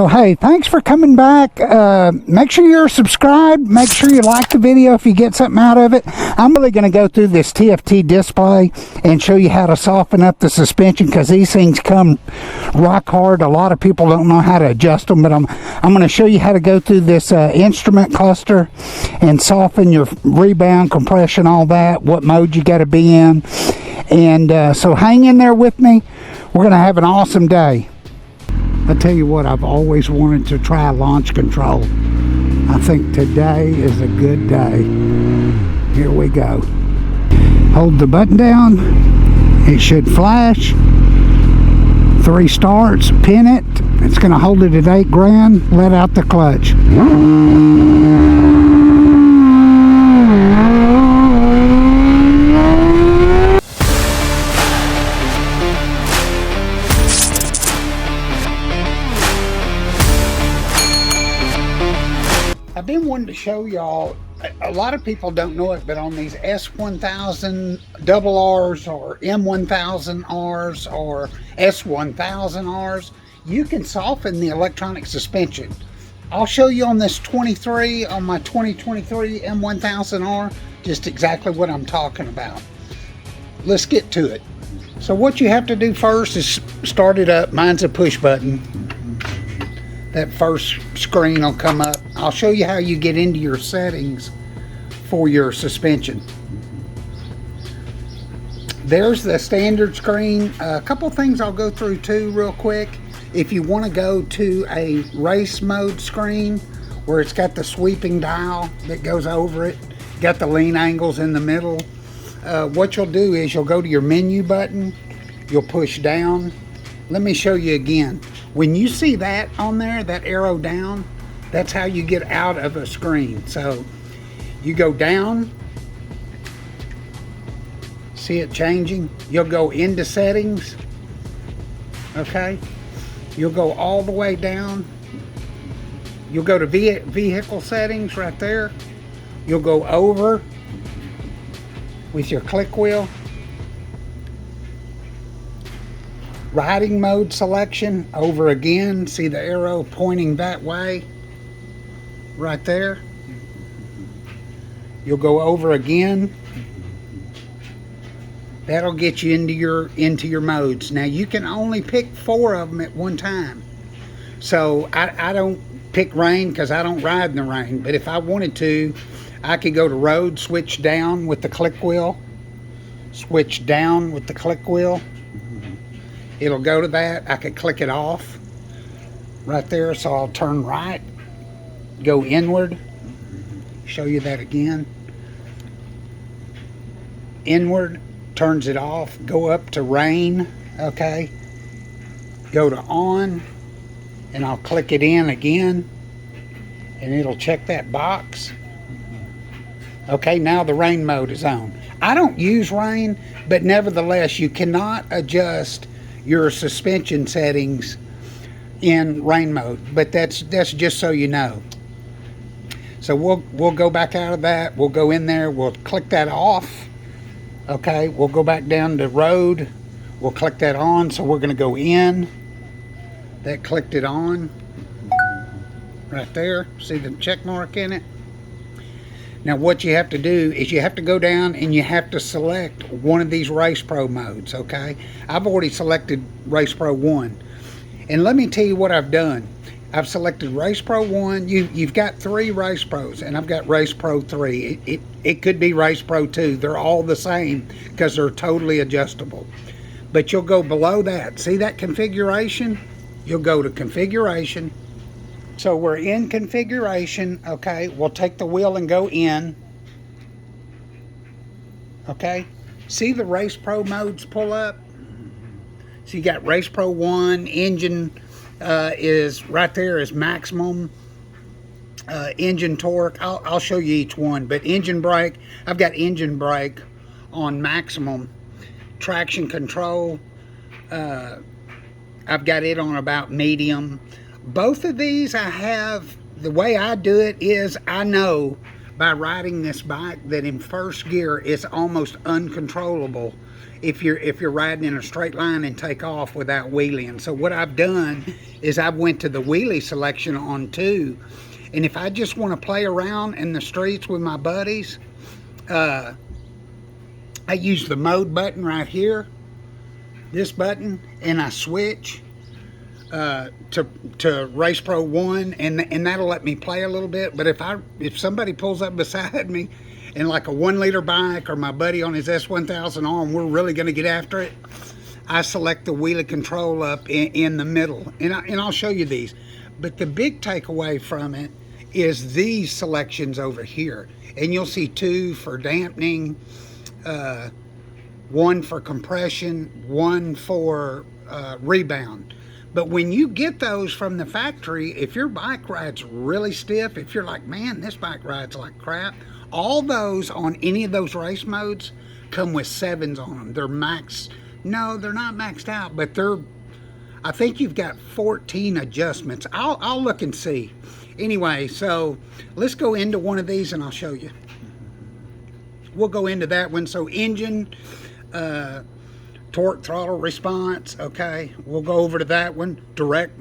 So hey, thanks for coming back. Make sure you're subscribed. Make sure you like the video if you get something out of it. I'm really going to go through this TFT display and show you how to soften up the suspension, because these things come rock hard. A lot of people don't know how to adjust them, but I'm going to show you how to go through this instrument cluster and soften your rebound, compression, all that, what mode you got to be in. And so hang in there with me. We're going to have an awesome day. I tell you what, I've always wanted to try launch control. I think today is a good day. Here we go. Hold the button down. It should flash. 3 starts. Pin it. It's going to hold it at 8 grand. Let out the clutch. I've been wanting to show y'all, a lot of people don't know it, but on these S1000RRs or M1000Rs or S1000Rs, you can soften the electronic suspension. I'll show you on this 23, on my 2023 M1000R, just exactly what I'm talking about. Let's get to it. So what you have to do first is start it up. Mine's a push button. That first screen will come up. I'll show you how you get into your settings for your suspension. There's the standard screen. A couple things I'll go through too real quick. If you want to go to a race mode screen where it's got the sweeping dial that goes over it, got the lean angles in the middle, what you'll do is you'll go to your menu button, you'll push down. Let me show you again. When you see that on there, that arrow down, that's how you get out of a screen. So you go down, see it changing, you'll go into settings, okay? You'll go all the way down, you'll go to vehicle settings right there, you'll go over with your click wheel. Riding mode selection, over again, see the arrow pointing that way, right there. You'll go over again. That'll get you into your modes. Now you can only pick 4 of them at one time. So I don't pick rain because I don't ride in the rain, but if I wanted to, I could go to road, switch down with the click wheel, switch down with the click wheel. It'll go to that. I could click it off right there, so I'll turn right, go inward, show you that again. Inward, turns it off, go up to rain, okay? Go to on, and I'll click it in again, and it'll check that box. Okay, now the rain mode is on. I don't use rain, but nevertheless, you cannot adjust your suspension settings in rain mode, but that's just so you know. So we'll go back out of that, we'll go in there, we'll click that off, okay? We'll go back down to road, we'll click that on, so we're going to go in. That clicked it on right there, see the check mark in it. Now what you have to do is you have to go down and you have to select one of these Race Pro modes, okay? I've already selected Race Pro 1. And let me tell you what I've done. I've selected Race Pro 1. You've got 3 Race Pros, and I've got Race Pro 3. It could be Race Pro 2. They're all the same because they're totally adjustable. But you'll go below that. See that configuration? You'll go to configuration. So we're in configuration, okay? We'll take the wheel and go in, okay? See the Race Pro modes pull up? So you got Race Pro 1, engine is right there is maximum, engine torque. I'll show you each one, but engine brake, I've got engine brake on maximum. Traction control, I've got it on about medium. Both of these I have, the way I do it is I know by riding this bike that in first gear it's almost uncontrollable if you're riding in a straight line and take off without wheeling. So what I've done is I've went to the wheelie selection on 2, and if I just want to play around in the streets with my buddies, I use the mode button right here, this button, and I switch to Race Pro 1, and that'll let me play a little bit. But if somebody pulls up beside me in like a 1-liter bike, or my buddy on his S1000R, and we're really going to get after it, I select the wheelie control up in the middle, and I'll show you these. But the big takeaway from it is these selections over here, and you'll see 2 for dampening, 1 for compression, 1 for rebound. But when you get those from the factory, if your bike rides really stiff, if you're like, man, this bike rides like crap, all those on any of those race modes come with 7s on them. They're maxed. No, they're not maxed out, but I think you've got 14 adjustments. I'll look and see. Anyway, so let's go into one of these and I'll show you. We'll go into that one. So engine, torque, throttle response. Okay, we'll go over to that one. Direct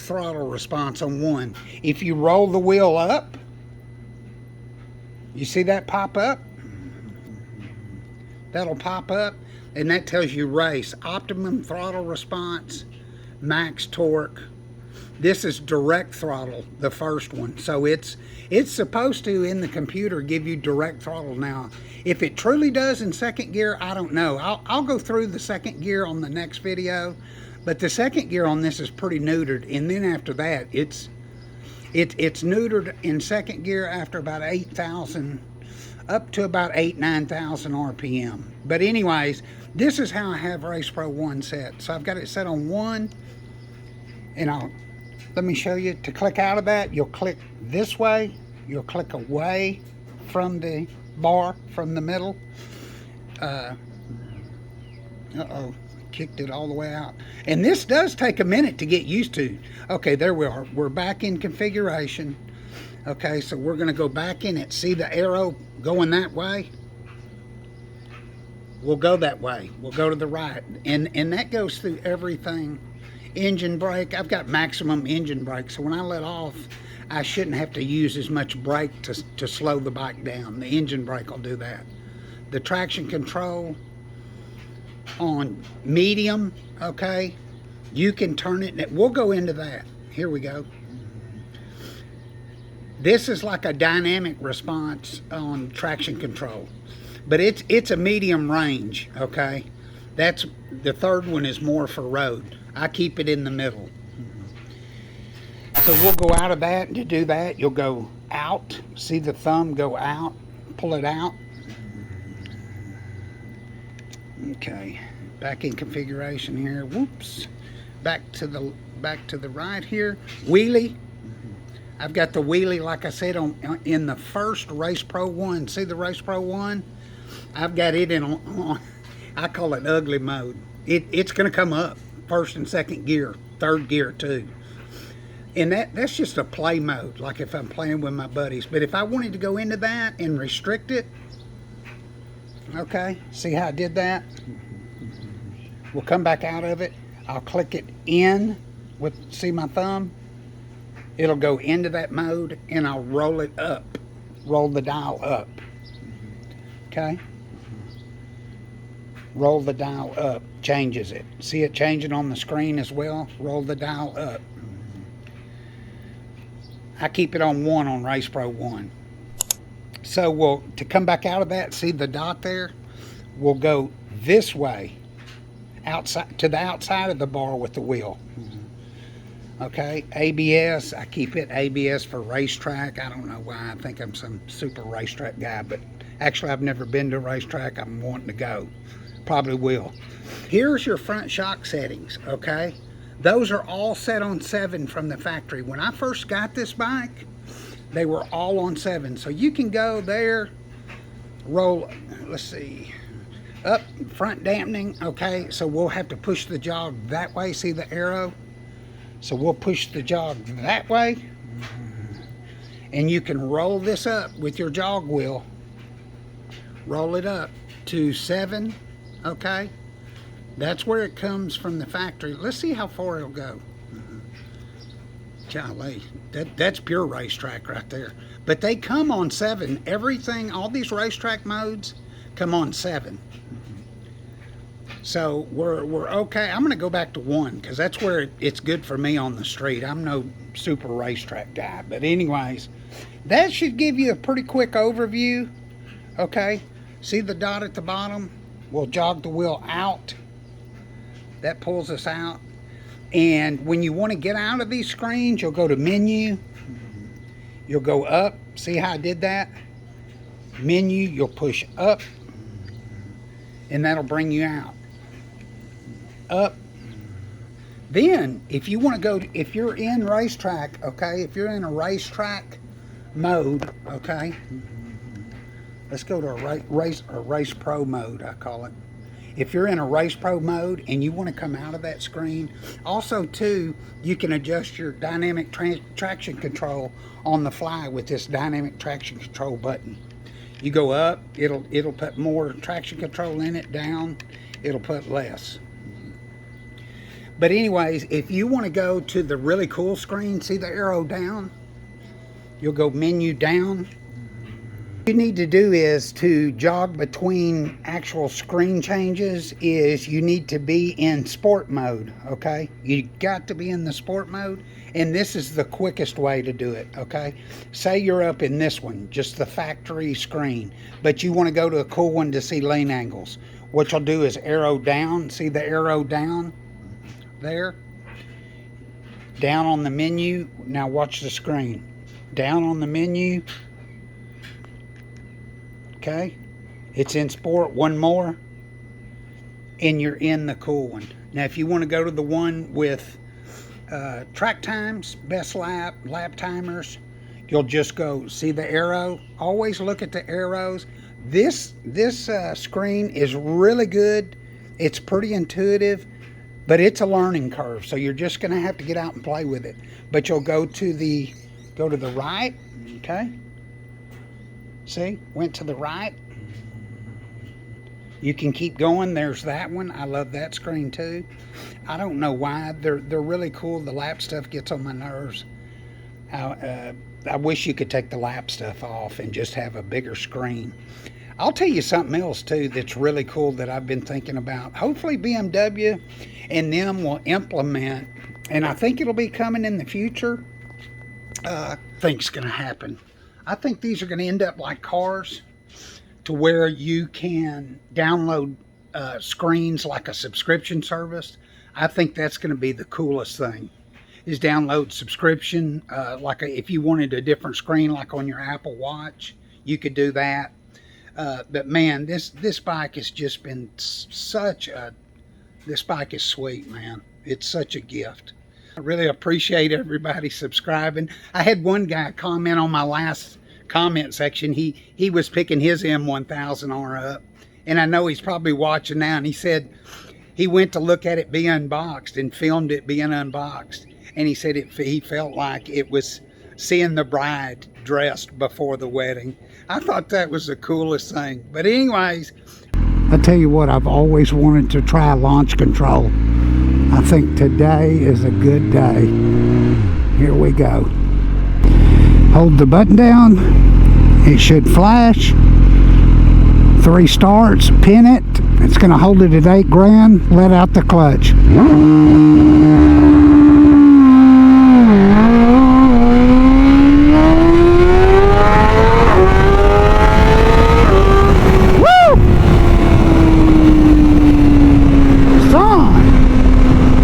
throttle response on 1. If you roll the wheel up, you see that pop up? That'll pop up, and that tells you race. Optimum throttle response, max torque. This is direct throttle, the first one. So it's supposed to, in the computer, give you direct throttle. Now, if it truly does in second gear, I don't know. I'll go through the second gear on the next video, but the second gear on this is pretty neutered, and then after that, it's neutered in second gear after about 8,000, up to about 9,000 RPM. But anyways, this is how I have Race Pro 1 set. So I've got it set on 1, and let me show you. To click out of that, you'll click this way, you'll click away from the bar, from the middle. Uh-oh, kicked it all the way out. And this does take a minute to get used to. Okay, there we are. We're back in configuration. Okay, so we're going to go back in it. See the arrow going that way? We'll go that way. We'll go to the right. And that goes through everything. Engine brake. I've got maximum engine brake, so when I let off, I shouldn't have to use as much brake to slow the bike down. The engine brake will do that. The traction control on medium, okay, you can turn it. We'll go into that. Here we go. This is like a dynamic response on traction control, but it's a medium range, okay. That's the third one is more for road. I keep it in the middle. So we'll go out of that, and to do that, you'll go out. See the thumb go out, pull it out. Okay, back in configuration here. Whoops, back to the right here. Wheelie. I've got the wheelie, like I said, in the first Race Pro 1. See the Race Pro 1? I've got it on I call it ugly mode. It's going to come up first and second gear, third gear too. And that's just a play mode, like if I'm playing with my buddies. But if I wanted to go into that and restrict it, okay, see how I did that? We'll come back out of it. I'll click it in with, see my thumb? It'll go into that mode, and I'll roll it up, roll the dial up. Okay? Roll the dial up, changes it. See it changing on the screen as well? Roll the dial up. I keep it on 1 on Race Pro 1. So to come back out of that, see the dot there? We'll go this way, outside to the outside of the bar with the wheel. Okay, ABS, I keep it ABS for racetrack. I don't know why. I think I'm some super racetrack guy, but actually I've never been to a racetrack. I'm wanting to go. Probably will. Here's your front shock settings, okay? Those are all set on 7 from the factory. When I first got this bike, they were all on 7. So you can go there, roll, let's see, up, front dampening, okay? So we'll have to push the jog that way, see the arrow? So we'll push the jog that way, and you can roll this up with your jog wheel. Roll it up to 7, okay? That's where it comes from the factory. Let's see how far it'll go. Golly, that's pure racetrack right there. But they come on 7. Everything, all these racetrack modes come on 7. So we're okay. I'm going to go back to 1 because that's where it's good for me on the street. I'm no super racetrack guy. But anyways, that should give you a pretty quick overview. Okay, see the dot at the bottom? We'll jog the wheel out. That pulls us out. And when you want to get out of these screens, you'll go to menu. You'll go up. See how I did that? Menu, you'll push up. And that'll bring you out. Up. Then, if you want to go, if you're in racetrack, okay, if you're in a racetrack mode, okay, let's go to a race pro mode, I call it. If you're in a race pro mode and you want to come out of that screen, also too, you can adjust your dynamic traction control on the fly with this dynamic traction control button. You go up, it'll put more traction control in it. Down, it'll put less. But anyways, if you want to go to the really cool screen, see the arrow down? You'll go menu down. What you need to do is to jog between actual screen changes is you need to be in sport mode, okay? You got to be in the sport mode, and this is the quickest way to do it, okay? Say you're up in this one, just the factory screen, but you want to go to a cool one to see lane angles. What you'll do is arrow down, see the arrow down there? Down on the menu, now watch the screen. Down on the menu, okay, it's in sport. One more and you're in the cool one. Now if you want to go to the one with track times, best lap timers, you'll just go see the arrow. Always look at the arrows. This screen is really good. It's pretty intuitive, but it's a learning curve, so you're just going to have to get out and play with it. But you'll go to the right, okay? See, went to the right. You can keep going. There's that one. I love that screen too. I don't know why. They're really cool. The lap stuff gets on my nerves. I wish you could take the lap stuff off and just have a bigger screen. I'll tell you something else too that's really cool that I've been thinking about. Hopefully BMW and them will implement, and I think it'll be coming in the future. I think it's going to happen. I think these are going to end up like cars, to where you can download screens like a subscription service. I think that's going to be the coolest thing, is download subscription. If you wanted a different screen like on your Apple Watch, you could do that. But man, this bike has just been this bike is sweet, man. It's such a gift. I really appreciate everybody subscribing. I had one guy comment on my last comment section. He was picking his M1000R up, and I know he's probably watching now, and he said he went to look at it being unboxed and filmed it being unboxed, and he said he felt like it was seeing the bride dressed before the wedding. I thought that was the coolest thing. But anyways, I tell you what, I've always wanted to try launch control. I think today is a good day. Here we go. Hold the button down. It should flash. 3 starts. Pin it. It's going to hold it at 8 grand. Let out the clutch.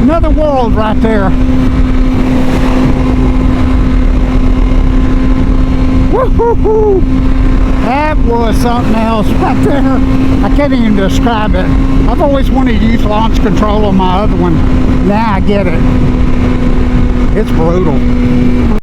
Another world right there. Woo-hoo-hoo. That was something else right there. I can't even describe it. I've always wanted to use launch control on my other one. Now I get it. It's brutal.